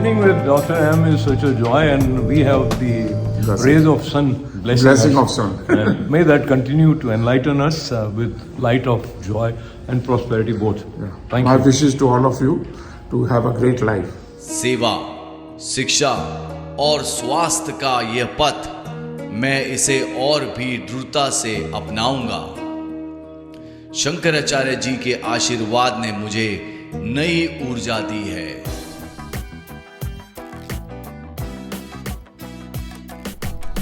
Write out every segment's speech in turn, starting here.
Sitting with Dr. M is such a joy, and we have the rays of sun blessing of us. sun. And may that continue to enlighten us with light of joy and prosperity both. Thank My you. wishes to all of you to have a great life. सेवा, शिक्षा और स्वास्थ्य का यह पथ मैं इसे और भी दृढ़ता से अपनाऊंगा। शंकराचार्य जी के आशीर्वाद ने मुझे नई ऊर्जा दी है।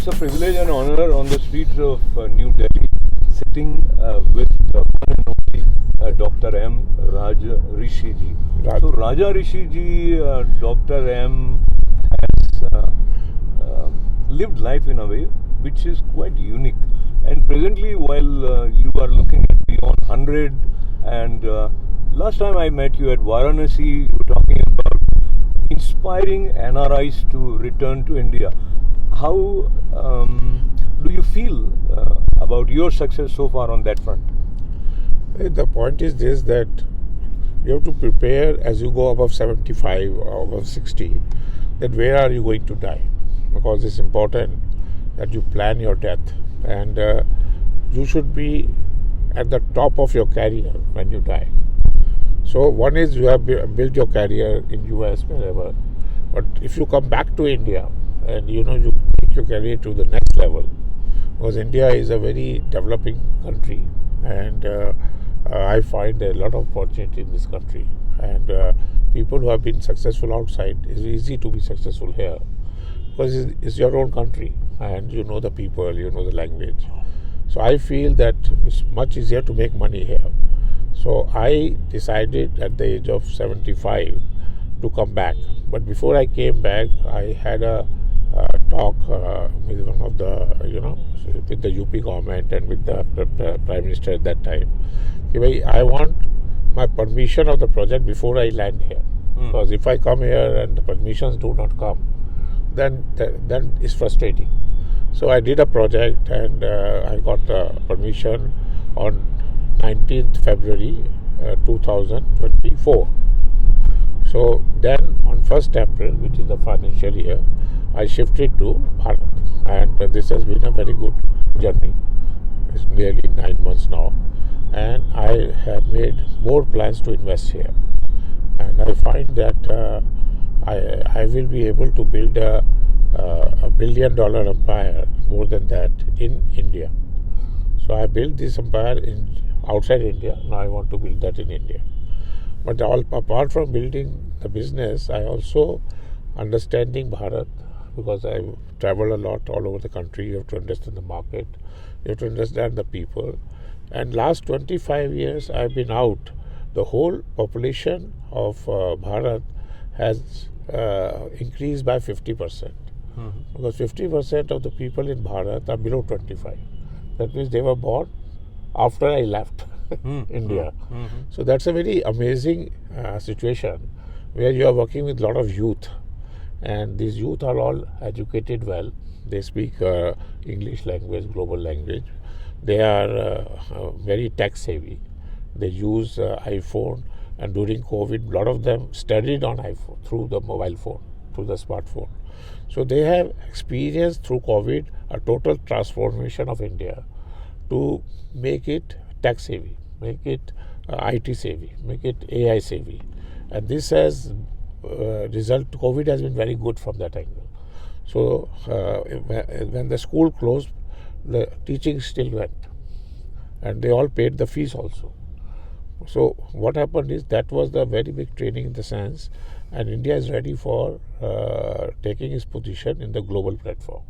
It's a privilege and honor on the streets of New Delhi, sitting with one and only Dr. M. Raja Rishi ji. So Raja Rishi ji, Dr. M has lived life in a way which is quite unique. And presently, while you are looking at beyond 100, and last time I met you at Varanasi, you were talking about inspiring NRIs to return to India. How do you feel about your success so far on that front? The point is this, that you have to prepare as you go above 75 or above 60, that where are you going to die? Because it's important that you plan your death, and you should be at the top of your career when you die. So one is you have built your career in US, wherever, but if you come back to India and you take your career to the next level, because India is a very developing country, and I find there are a lot of opportunity in this country, and people who have been successful outside, it's easy to be successful here because it's your own country and you know the people, you know the language. So I feel that it's much easier to make money here. So I decided at the age of 75 to come back. But before I came back, I had a talk with one of the, with the UP government and with the Prime Minister at that time. I want my permission of the project before I land here. Because if I come here and the permissions do not come, then it's frustrating. So I did a project, and I got permission on 19th February 2024. So then on 1st April, which is the financial year, I shifted to Bharat, and this has been a very good journey. It's nearly 9 months now, and I have made more plans to invest here, and I find that I will be able to build a $1 billion empire, more than that, in India. So I built this empire outside India. Now I want to build that in India. But apart from building the business, I also understanding Bharat, because I travel a lot all over the country. You have to understand the market, you have to understand the people. And last 25 years I've been out. The whole population of Bharat has increased by 50%. Because 50% of the people in Bharat are below 25. That means they were born after I left India. So that's a very amazing situation where you are working with a lot of youth, and these youth are all educated well. They speak English language, global language. They are very tech savvy. They use iPhone, and during COVID, a lot of them studied on iPhone, through the mobile phone, through the smartphone. So they have experienced through COVID a total transformation of India to make it tech savvy, make it IT savvy, make it AI savvy. And this has COVID has been very good from that angle. So when the school closed, the teaching still went, and they all paid the fees also. So what happened is that was the very big training in the sense, and India is ready for taking its position in the global platform.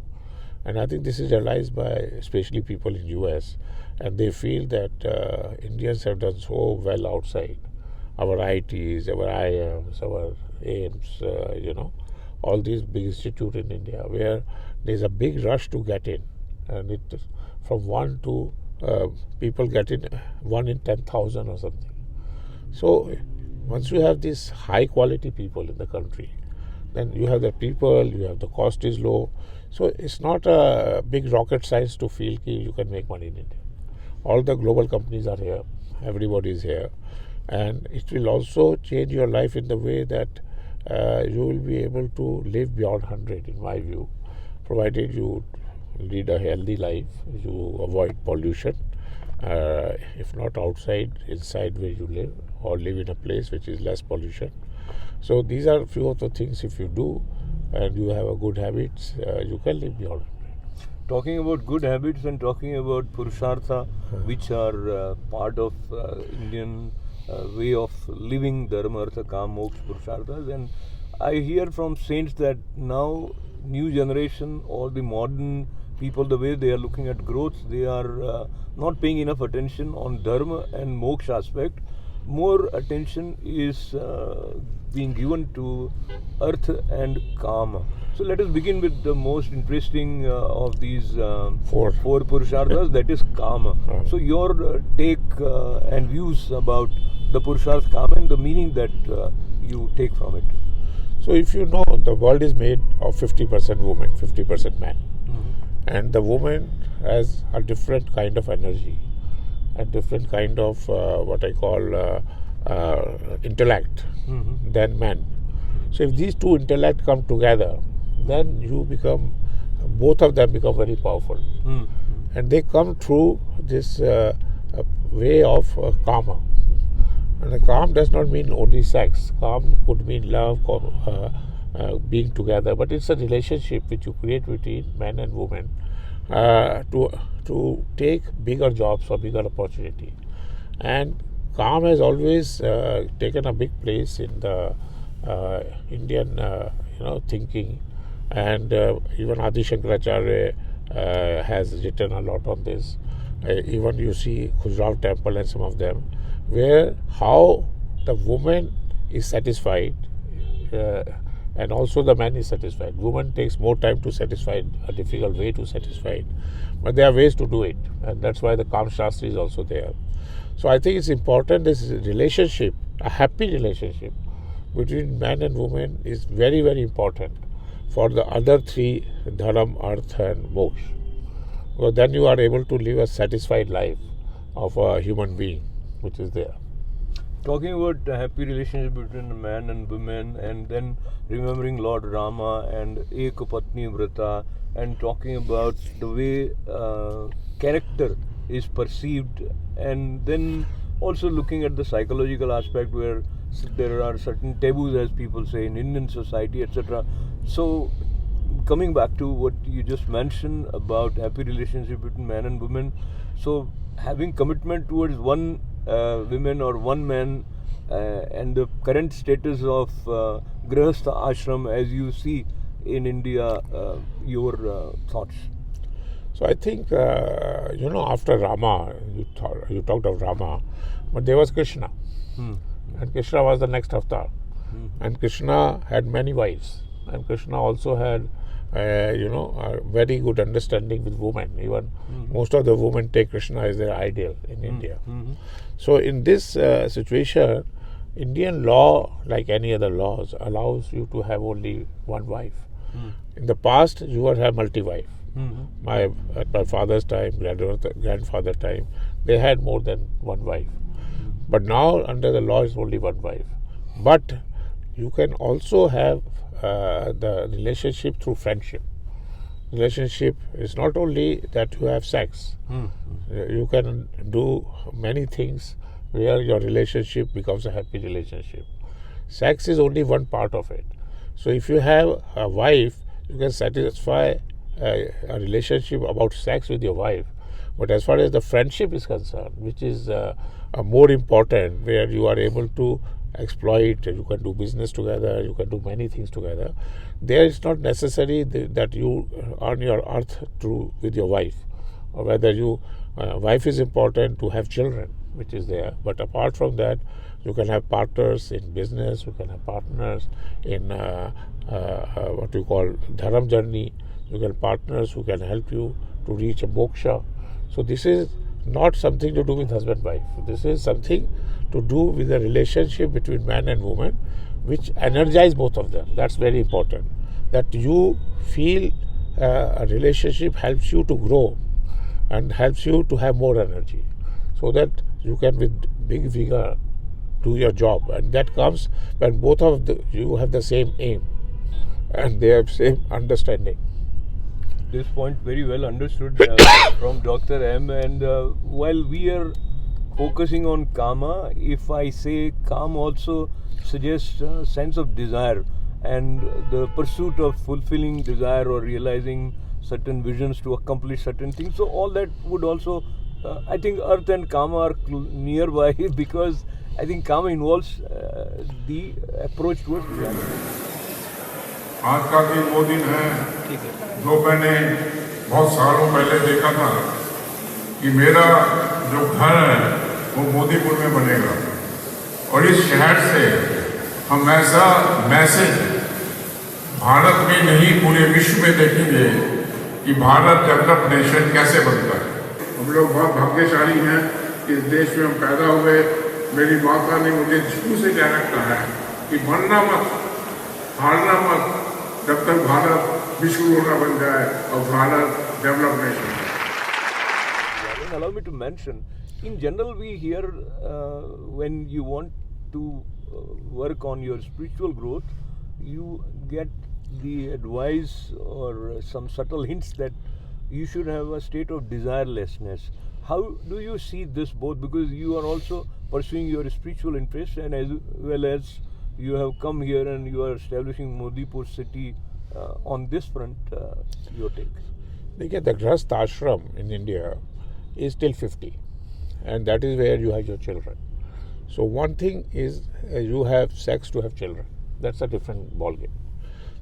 And I think this is realized by especially people in US, and they feel that Indians have done so well outside. Our ITs, our IIMs, our AIMS, all these big institutes in India, where there's a big rush to get in, and it from 1 to people get in 1 in 10,000 or something. So once you have these high quality people in the country, then you have the people, you have the cost is low. So it's not a big rocket science to feel that you can make money in India. All the global companies are here, everybody is here, and it will also change your life in the way that you will be able to live beyond 100, in my view, provided you lead a healthy life, you avoid pollution, if not outside, inside where you live, or live in a place which is less pollution. So these are a few of the things. If you do and you have a good habits, you can live beyond 100. Talking about good habits and talking about Purushartha, which are part of Indian way of living, Dharma, Artha, Kam, Moksha, Purusharthas, and I hear from saints that now new generation or the modern people, the way they are looking at growth, they are not paying enough attention on Dharma and Moksha aspect. More attention is being given to Artha and Kama. So let us begin with the most interesting of these four Purusharthas, that is Kama. So your take and views about the Purushartha Kama and the meaning that you take from it. So if you know, the world is made of 50% woman, 50% man. And the woman has a different kind of energy, a different kind of what I call intellect than man. So if these two intellect come together, then you become, both of them become very powerful. And they come through this way of Kama. And the Kama does not mean only sex. Kama could mean love, being together, but it's a relationship which you create between man and woman to take bigger jobs or bigger opportunity. And Kama has always taken a big place in the Indian thinking, and even Adi Shankaracharya has written a lot on this. Even you see Khajuraho temple and some of them, where how the woman is satisfied and also the man is satisfied. Woman takes more time to satisfy, a difficult way to satisfy it, but there are ways to do it, and that's why the Kama Shastra is also there. So I think it's important, this relationship, a happy relationship between man and woman is very, very important for the other three, Dharma, Artha and Moksha. Because then you are able to live a satisfied life of a human being, which is there. Talking about a happy relationship between a man and woman, and then remembering Lord Rama and Ekapatni Vrata, and talking about the way character is perceived, and then also looking at the psychological aspect where there are certain taboos, as people say, in Indian society, etc. So coming back to what you just mentioned about happy relationship between man and woman, so having commitment towards one women or one man, and the current status of Grihastha Ashram as you see in India, your thoughts? So I think, after Rama, you talked of Rama, but there was Krishna. And Krishna was the next avatar. And Krishna had many wives. And Krishna also had, a very good understanding with women. Even most of the women take Krishna as their ideal in India. So in this situation, Indian law, like any other laws, allows you to have only one wife. In the past, you would have multi-wife. At my father's time, grandfather time, they had more than one wife. But now, under the law, it's only one wife. But you can also have the relationship through friendship. Relationship is not only that you have sex. You can do many things where your relationship becomes a happy relationship. Sex is only one part of it. So if you have a wife, you can satisfy a relationship about sex with your wife. But as far as the friendship is concerned, which is more important, where you are able to exploit, you can do business together, you can do many things together, there it's not necessary that you earn your earth with your wife, or whether wife is important to have children, which is there. But apart from that, you can have partners in business, you can have partners in what you call Dharam journey, you can have partners who can help you to reach a moksha. So this is not something to do with husband-wife. This is something to do with the relationship between man and woman, which energize both of them. That's very important. That you feel a relationship helps you to grow and helps you to have more energy, so that you can with big vigor do your job, and that comes when both of you have the same aim and they have same understanding. This point very well understood from Dr. M. And while we are focusing on karma, if I say calm also suggests a sense of desire and the pursuit of fulfilling desire or realizing certain visions to accomplish certain things. So all that would also, I think earth and karma are nearby because I think karma involves the approach towards reality. आज का दिन वो दिन है जो मैंने बहुत सालों पहले देखा था कि मेरा जो घर है वो मोदीपुर में बनेगा और इस शहर से हम ऐसा मैसेज भारत में नहीं पूरे विश्व में देखेंगे कि भारत डेवलप नेशन कैसे बनता है। हम लोग बहुत भाग्यशाली हैं कि इस देश में हम पैदा हुए। मेरी माता ने मुझे शुरू से डायरेक्ट कहा है कि बनना मत, हारना मत, जब तक भारत विश्व गुरु बन जाए और Bharat develop nation. Allow me to mention, in general we hear when you want to work on your spiritual growth, you get the advice or some subtle hints that you should have a state of desirelessness. How do you see this both? Because you are also pursuing your spiritual interests and as well as you have come here and you are establishing Modipur city on this front, your take? Look, the Grahast Ashram in India is till 50, and that is where you have your children. So one thing is you have sex to have children. That's a different ballgame.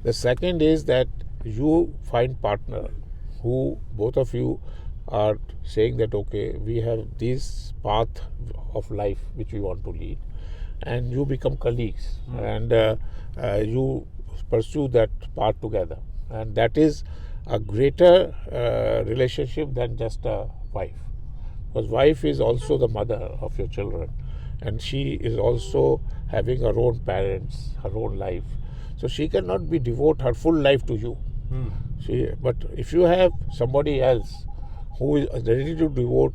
The second is that you find partner who both of you are saying that okay, we have this path of life which we want to lead, and you become colleagues and you pursue that path together, and that is a greater relationship than just a wife, because wife is also the mother of your children and she is also having her own parents, her own life, so she cannot be devote her full life to you. But if you have somebody else who is ready to devote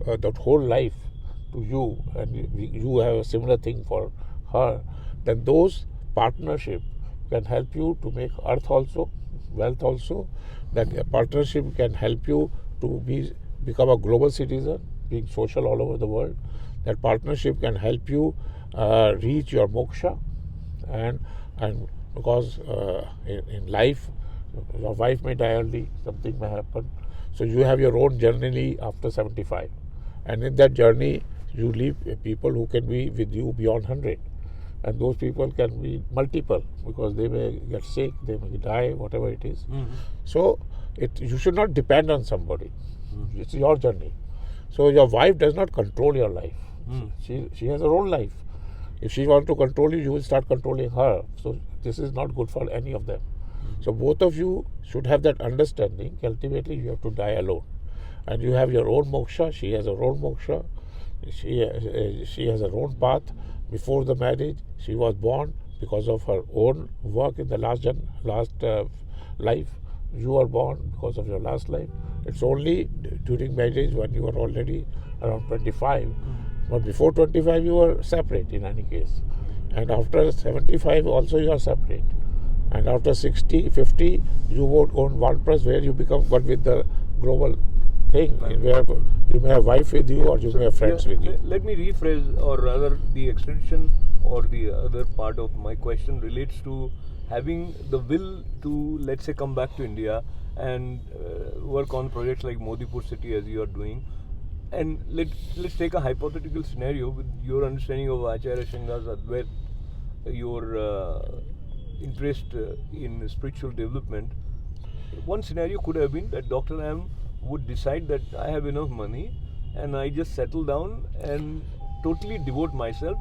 that whole life to you and you have a similar thing for her, then those partnership can help you to make earth also, wealth also. That partnership can help you to become a global citizen, being social all over the world. That partnership can help you reach your moksha, and because in life your wife may die early, something may happen, so you have your own journey after 75, and in that journey you leave people who can be with you beyond 100, and those people can be multiple because they may get sick, they may die, whatever it is. So you should not depend on somebody. It's your journey. So your wife does not control your life. She has her own life. If she wants to control you, you will start controlling her. So this is not good for any of them. So both of you should have that understanding. Ultimately, you have to die alone, and you have your own moksha. She has her own moksha. She has her own path. Before the marriage, she was born because of her own work in the last life. You are born because of your last life. It's only during marriage when you are already around 25. But before 25, you are separate in any case. And after 75, also you are separate. And after 60, 50, you won't own one place where you become one with the global thing, where you may have wife with you or you may have friends with you. Let me rephrase, or rather the extension or the other part of my question relates to having the will to, let's say, come back to India and work on projects like Modipur city as you are doing. And let's take a hypothetical scenario with your understanding of Acharya Sringa's Advait, your interest in spiritual development. One scenario could have been that Dr. M would decide that I have enough money and I just settle down and totally devote myself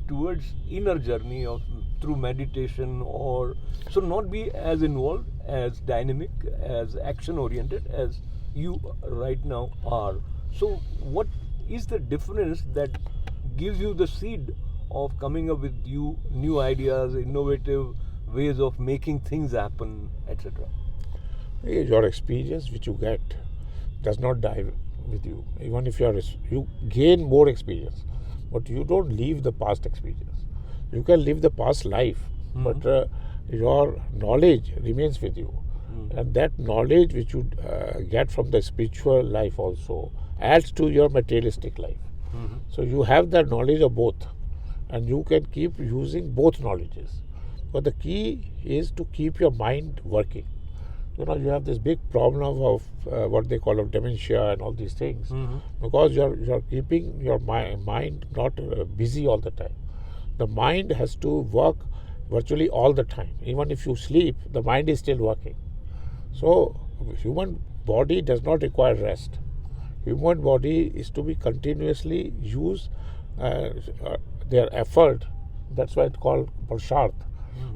towards inner journey of through meditation, or so not be as involved, as dynamic, as action oriented as you right now are. So what is the difference that gives you the seed of coming up with new ideas, innovative ways of making things happen, etc.? Your experience which you get does not die with you. Even if you gain more experience, but you don't leave the past experience. You can live the past life, but your knowledge remains with you. And that knowledge which you get from the spiritual life also adds to your materialistic life. So you have the knowledge of both, and you can keep using both knowledges. But the key is to keep your mind working. You know, you have this big problem of what they call of dementia and all these things, because you're keeping your mind not busy all the time. The mind has to work virtually all the time. Even if you sleep, the mind is still working. So human body does not require rest. Human body is to be continuously use their effort. That's why it's called Purusharth,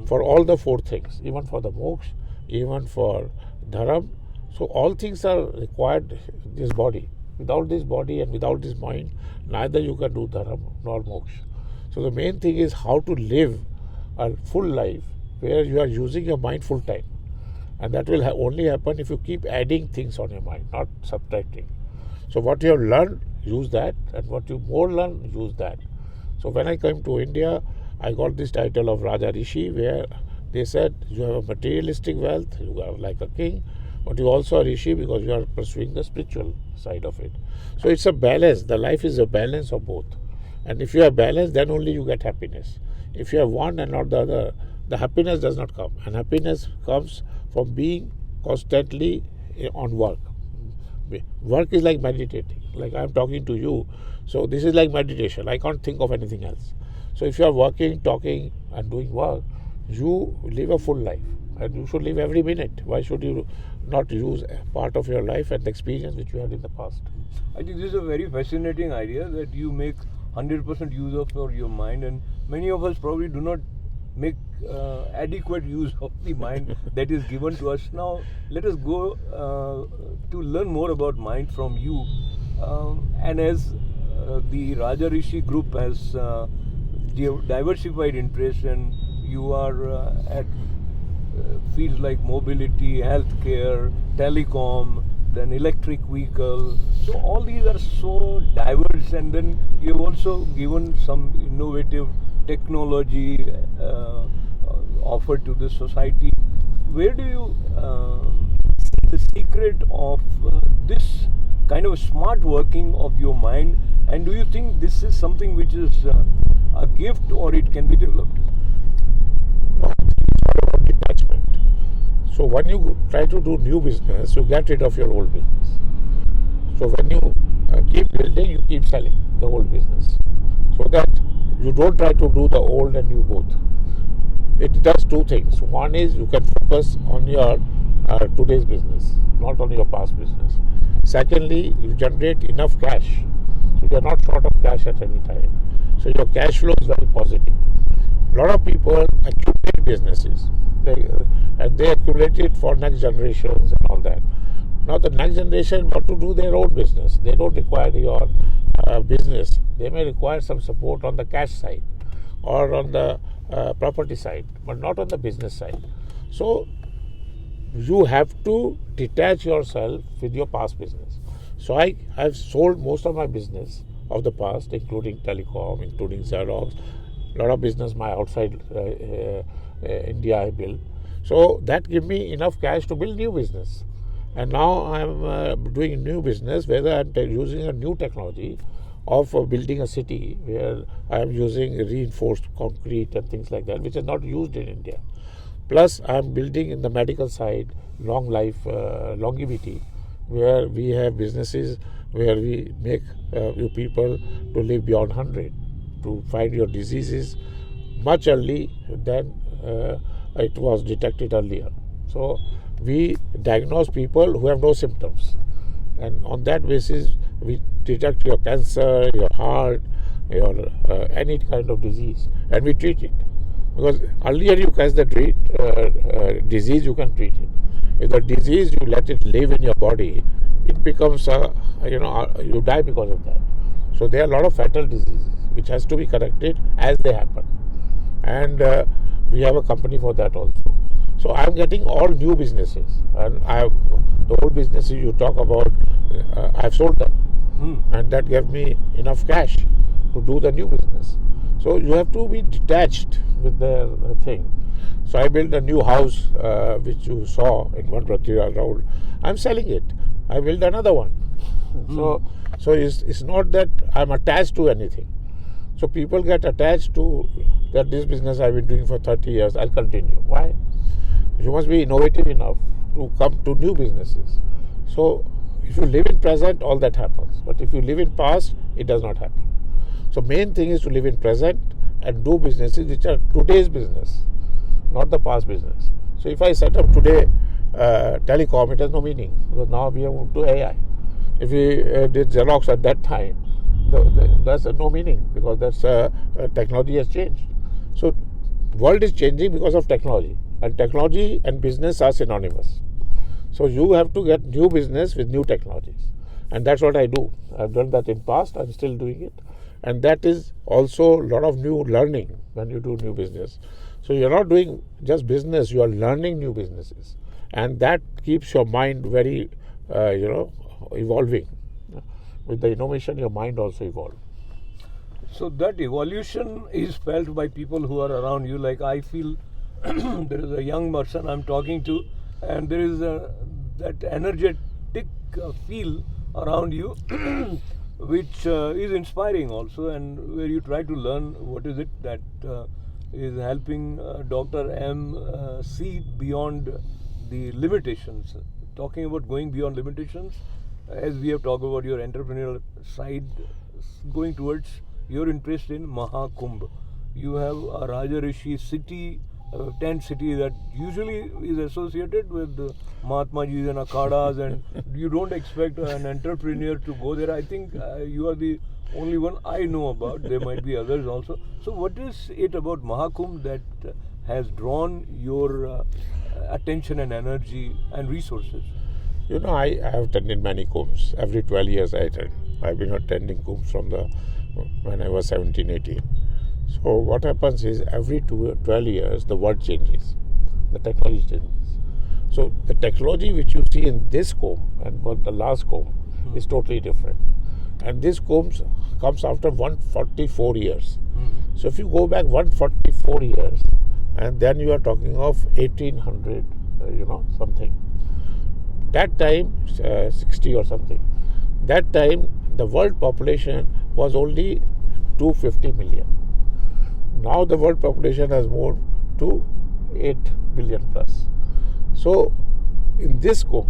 for all the four things, even for the moksha, even for dharam. So all things are required this body. Without this body and without this mind, neither you can do dharam nor moksha. So the main thing is how to live a full life where you are using your mind full time. And that will only happen if you keep adding things on your mind, not subtracting. So what you have learned, use that, and what you more learn, use that. So when I came to India, I got this title of Raja Rishi, where they said you have a materialistic wealth, you are like a king, but you also are Rishi because you are pursuing the spiritual side of it. So it's a balance. The life is a balance of both. And if you have balance, then only you get happiness. If you have one and not the other, the happiness does not come. And happiness comes from being constantly on work. Work is like meditating. Like I am talking to you. So this is like meditation. I can't think of anything else. So if you are working, talking and doing work, you live a full life. And you should live every minute. Why should you not use part of your life and the experience which you had in the past? I think this is a very fascinating idea that you make 100% use of your mind, and many of us probably do not make adequate use of the mind that is given to us. Now let us go to learn more about mind from you, and as the Raja Rishi group has diversified interests, and you are at fields like mobility, healthcare, telecom, then electric vehicle. So all these are so diverse, and then you have also given some innovative technology offered to the society. Where do you see the secret of this kind of smart working of your mind, and do you think this is something which is a gift or it can be developed? Detachment. So when you try to do new business, you get rid of your old business. So when you keep building, you keep selling the old business, so that you don't try to do the old and new both. It does two things. One is you can focus on your today's business, not on your past business. Secondly, you generate enough cash, so you are not short of cash at any time. So your cash flow is very positive. A lot of people accumulate businesses, and they accumulate it for next generations and all that. Now the next generation want to do their own business. They don't require your business. They may require some support on the cash side or on the property side, but not on the business side. So you have to detach yourself with your past business. So I've sold most of my business of the past, including telecom, including Xerox. A lot of business my outside India I built. So that gives me enough cash to build new business. And now I'm doing new business where I'm using a new technology of building a city where I am using reinforced concrete and things like that, which is not used in India. Plus I'm building in the medical side, long life, longevity, where we have businesses where we make you people to live beyond 100, to find your diseases much early than it was detected earlier. So we diagnose people who have no symptoms, and on that basis we detect your cancer, your heart, your any kind of disease, and we treat it. Because earlier you catch the disease, you can treat it. If the disease you let it live in your body, it becomes you die because of that. So there are a lot of fatal diseases which has to be corrected as they happen, and we have a company for that also. So I am getting all new businesses, and the old businesses you talk about, I have sold them, and that gave me enough cash. to do the new business. So you have to be detached with the thing. So I built a new house, which you saw in one Pratyaya Road. I'm selling it. I built another one. So it's not that I'm attached to anything. So people get attached to that this business I've been doing for 30 years, I'll continue. Why? You must be innovative enough to come to new businesses. So if you live in present, all that happens. But if you live in past, it does not happen. So main thing is to live in present and do businesses which are today's business, not the past business. So if I set up today telecom, it has no meaning because now we have moved to AI. If we did Xerox at that time, that's no meaning because that's technology has changed. So world is changing because of technology, and technology and business are synonymous. So you have to get new business with new technologies, and that's what I do. I've done that in past. I'm still doing it, and that is also a lot of new learning when you do new business. So you're not doing just business; you are learning new businesses, and that keeps your mind very, evolving. With the innovation, your mind also evolves. So that evolution is felt by people who are around you. Like I feel there is a young person I'm talking to, and there is that energetic feel around you, which is inspiring also, and where you try to learn what is it that is helping Dr. M see beyond the limitations. Talking about going beyond limitations, as we have talked about your entrepreneurial side, going towards your interest in Mahakumbh. You have a Raja Rishi city, tent city that usually is associated with Mahatma Ji's and Akhadas, and you don't expect an entrepreneur to go there. I think you are the only one I know about. There might be others also. So what is it about Mahakumbh that has drawn your attention and energy and resources? I have attended many kumbhs. Every 12 years I attend. I've been attending kumbhs from when I was 17, 18. So what happens is every 12 years the world changes. The technology changes. So the technology which you see in this kumbh and what the last kumbh is totally different. And this kumbh comes after 144 years. So if you go back 144 years, and then you are talking of 1800, something. That time, 60 or something, that time the world population was only 250 million. Now the world population has moved to 8 billion plus. So in this kumbh,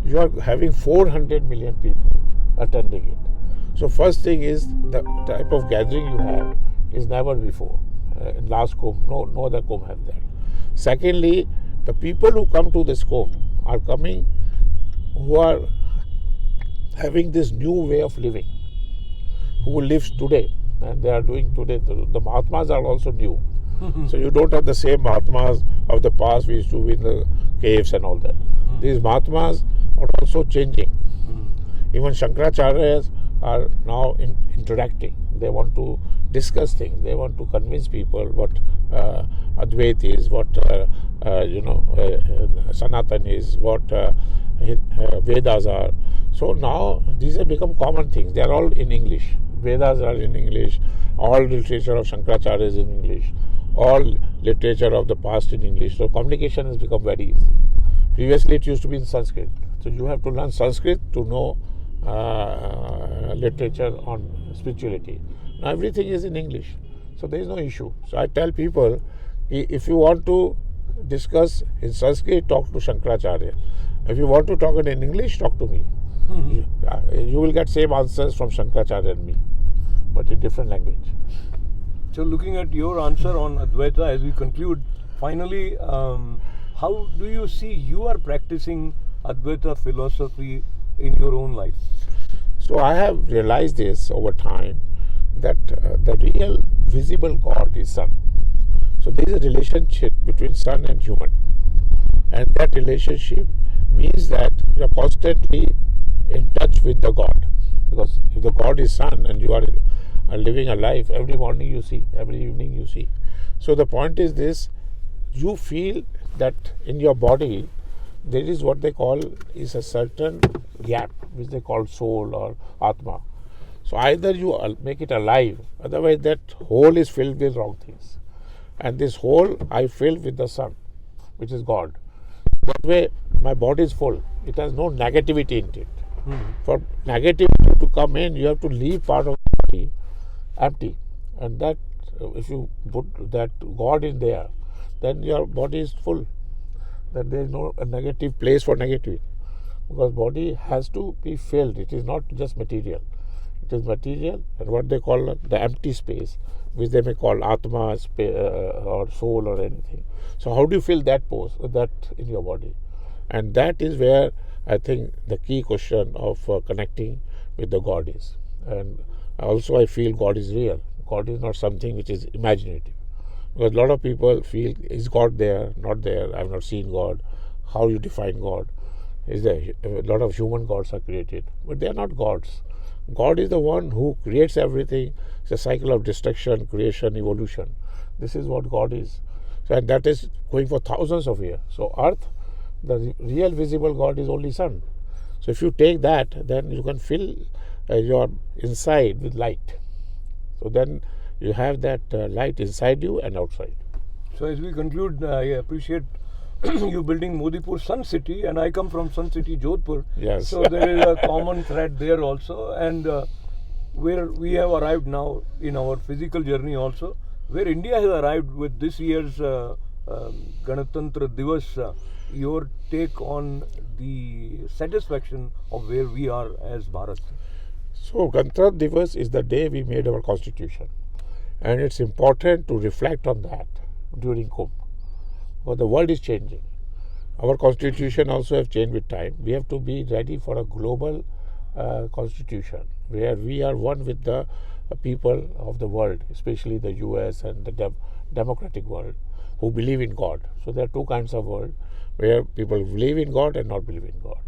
you are having 400 million people attending it. So first thing is the type of gathering you have is never before. In last kumbh, no other kumbh have that. Secondly, the people who come to this kumbh are coming who are having this new way of living, who lives today, and they are doing today. The Mahatmas are also new. So you don't have the same Mahatmas of the past we used to be in the caves and all that. These Mahatmas are also changing. Even Shankaracharyas are now interacting. They want to discuss things. They want to convince people what Advaita is, what Sanatan is, what Vedas are. So now these have become common things. They are all in English. Vedas are in English. All literature of Shankaracharya is in English. All literature of the past in English. So communication has become very easy. Previously it used to be in Sanskrit. So you have to learn Sanskrit to know literature on spirituality. Now everything is in English. So there is no issue. So I tell people, if you want to discuss in Sanskrit, talk to Shankaracharya. If you want to talk in English, talk to me. You will get same answers from Shankaracharya and me, but in different language. So looking at your answer on Advaita as we conclude, finally, how do you see you are practicing Advaita philosophy in your own life? So I have realized this over time that the real visible God is Sun. So there is a relationship between Sun and human, and that relationship means that you are constantly in touch with the God, because if the God is Sun and you are living a life, every morning you see, every evening you see. So the point is this: you feel that in your body there is what they call is a certain gap which they call soul or Atma. So either you make it alive, otherwise that hole is filled with wrong things. And this hole I fill with the sun, which is God. That way my body is full. It has no negativity in it. For negativity to come in, you have to leave part of the body empty. And that, if you put that God in there, then your body is full. Then there is no a negative place for negativity. Because body has to be filled. It is not just material. It is material and what they call the empty space, which they may call Atma or soul or anything. So how do you fill that that in your body? And that is where I think the key question of connecting with the God is. And also I feel God is real. God is not something which is imaginative. Because a lot of people feel, is God there, not there, I have not seen God. How you define God? Is there a lot of human gods are created, but they are not gods. God is the one who creates everything. It's a cycle of destruction, creation, evolution. This is what God is. So, and that is going for thousands of years. So earth, the real visible God is only sun. So if you take that, then you can fill your inside with light. So then you have that light inside you and outside. So as we conclude, I appreciate you building Modipur Sun City, and I come from Sun City, Jodhpur. Yes. So there is a common thread there also, and where we have arrived now in our physical journey also, where India has arrived with this year's Ganatantra Divas. Your take on the satisfaction of where we are as Bharat? So Ganatantra Divas is the day we made our constitution, and it's important to reflect on that during Kumbh. Because the world is changing. Our constitution also have changed with time. We have to be ready for a global constitution where we are one with the people of the world, especially the US and the democratic world, who believe in God. So there are two kinds of world where people believe in God and not believe in God.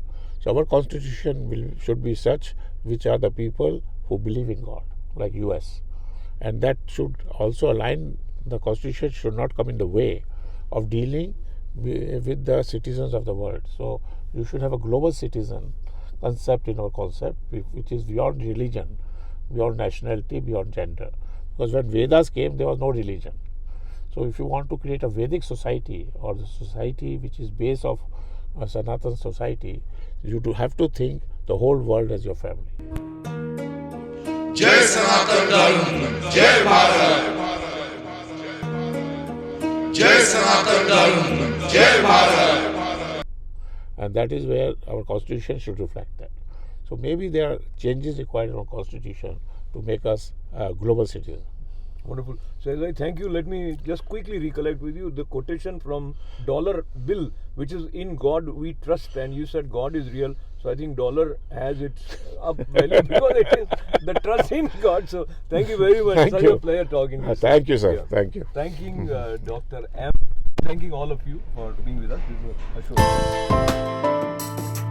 So our constitution should be such which are the people who believe in God, like US. And that should also align, the constitution should not come in the way of dealing with the citizens of the world. So you should have a global citizen concept in our concept, which is beyond religion, beyond nationality, beyond gender. Because when Vedas came, there was no religion. So if you want to create a Vedic society, or the society which is base of a Sanatan society, you have to think the whole world as your family. Jai Sanatan Dharma, Jai Bharat. Jai Sanatan Dharma, Jai Bharat. And that is where our constitution should reflect that. So maybe there are changes required in our constitution to make us global citizens. Wonderful. So I thank you. Let me just quickly recollect with you the quotation from dollar bill, which is "In God we trust," and you said God is real. So I think dollar has its up value because it is the trust in God. So thank you very much. Such a pleasure talking to you. Thank you, sir. Yeah. Thank you. Thanking Dr. M. Thanking all of you for being with us. This is Ashok.